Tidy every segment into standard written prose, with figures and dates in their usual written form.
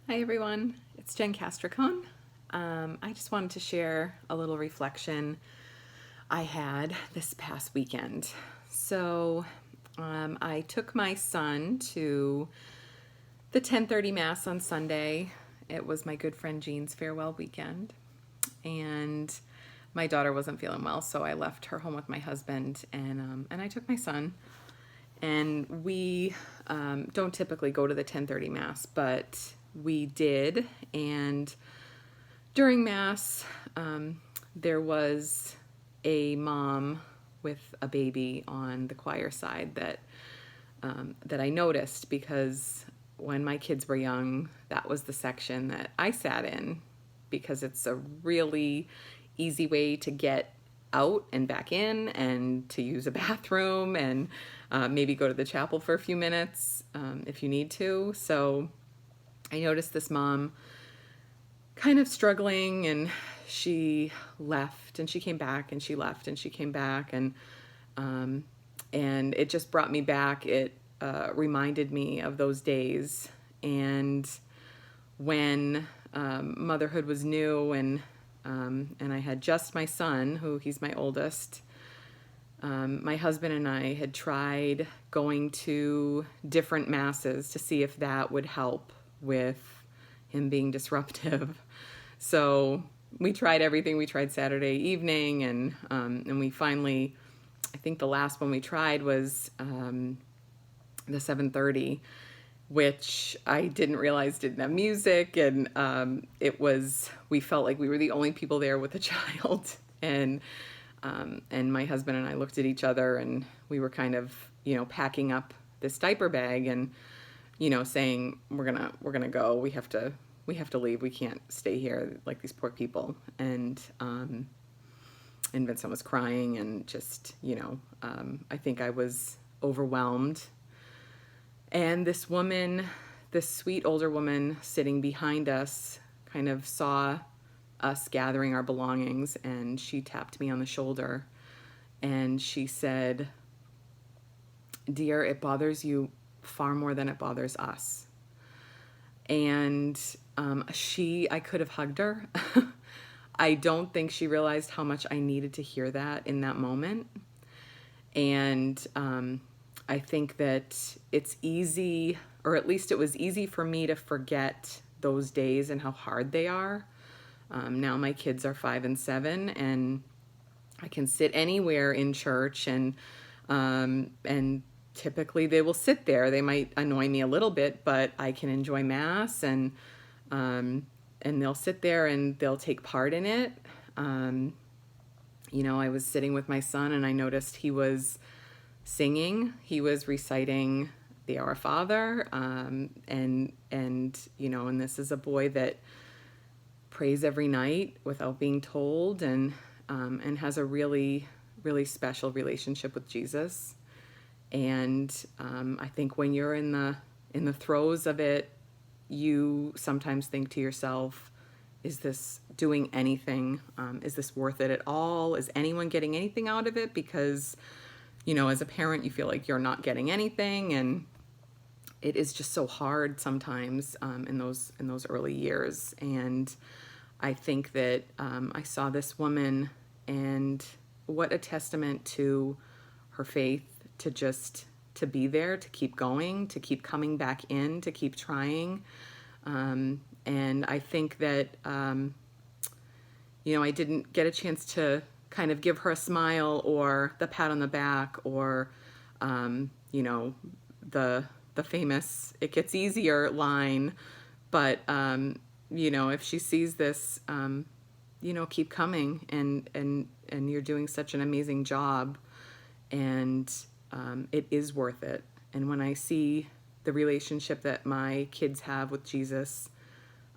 Hi everyone, it's Jen Castricone. I just wanted to share a little reflection I had this past weekend. I took my son to the 10:30 Mass on Sunday. It was my good friend Jean's farewell weekend, and my daughter wasn't feeling well, so I left her home with my husband, and I took my son. And we don't typically go to the 10:30 Mass, but we did. And during Mass, there was a mom with a baby on the choir side that I noticed because when my kids were young, that was the section that I sat in because it's a really easy way to get out and back in and to use a bathroom and maybe go to the chapel for a few minutes if you need to. So I noticed this mom kind of struggling, and she left and she came back and she left and she came back, and it just brought me back. It reminded me of those days and when motherhood was new, and I had just my son, who he's my oldest. My husband and I had tried going to different masses to see if that would help with him being disruptive. So we tried everything. We tried Saturday evening, and we finally, I think the last one we tried was the 7:30, which I didn't realize didn't have music, and we felt like we were the only people there with a child, and my husband and I looked at each other, and we were kind of, packing up this diaper bag and, saying we're gonna go. We have to leave. We can't stay here like these poor people. And Vincent was crying, and just, I think I was overwhelmed. And this woman, this sweet older woman sitting behind us, kind of saw us gathering our belongings, and she tapped me on the shoulder and she said, "Dear, it bothers you far more than it bothers us." And I could have hugged her. I don't think she realized how much I needed to hear that in that moment. And I think that it's easy, or at least it was easy for me to forget those days and how hard they are. Now my kids are 5 and 7, and I can sit anywhere in church, and typically they will sit there. They might annoy me a little bit, but I can enjoy Mass, and they'll sit there and they'll take part in it. I was sitting with my son, and I noticed he was singing. He was reciting the Our Father, and this is a boy that prays every night without being told, and has a really, really special relationship with Jesus. And I think when you're in the throes of it, you sometimes think to yourself, is this doing anything? Is this worth it at all? Is anyone getting anything out of it? Because, as a parent, you feel like you're not getting anything, and it is just so hard sometimes in those early years. And I think that I saw this woman, and what a testament to her faith, to be there, to keep going, to keep coming back in, to keep trying. And I think that, I didn't get a chance to kind of give her a smile or the pat on the back, or, the famous "it gets easier" line. But, if she sees this, keep coming, and you're doing such an amazing job, and it is worth it. And when I see the relationship that my kids have with Jesus,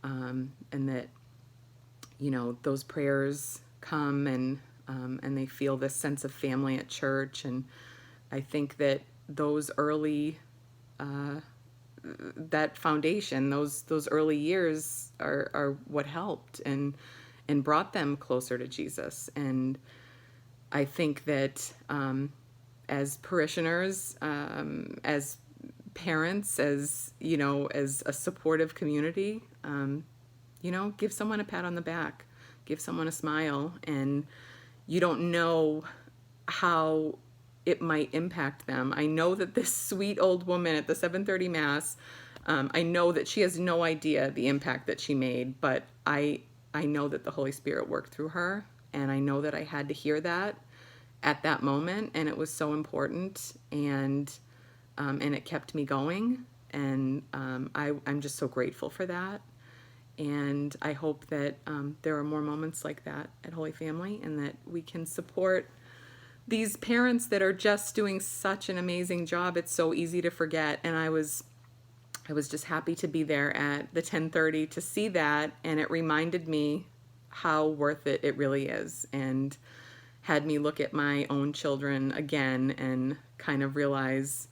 and that, those prayers come, and they feel this sense of family at church, and I think that those early that foundation, those early years are what helped and brought them closer to Jesus. And I think that as parishioners, as parents, as you know, as a supportive community, give someone a pat on the back, give someone a smile, and you don't know how it might impact them. I know that this sweet old woman at the 7:30 mass, I know that she has no idea the impact that she made, but I know that the Holy Spirit worked through her, and I know that I had to hear that at that moment, and it was so important, and it kept me going, and I'm just so grateful for that. And I hope that there are more moments like that at Holy Family, and that we can support these parents that are just doing such an amazing job. It's so easy to forget, and I was just happy to be there at the 10:30 to see that, and it reminded me how worth it really is, and had me look at my own children again and kind of realize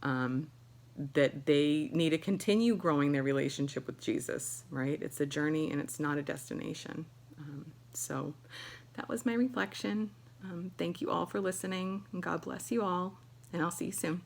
that they need to continue growing their relationship with Jesus, right? It's a journey and it's not a destination. So that was my reflection. Thank you all for listening, and God bless you all, and I'll see you soon.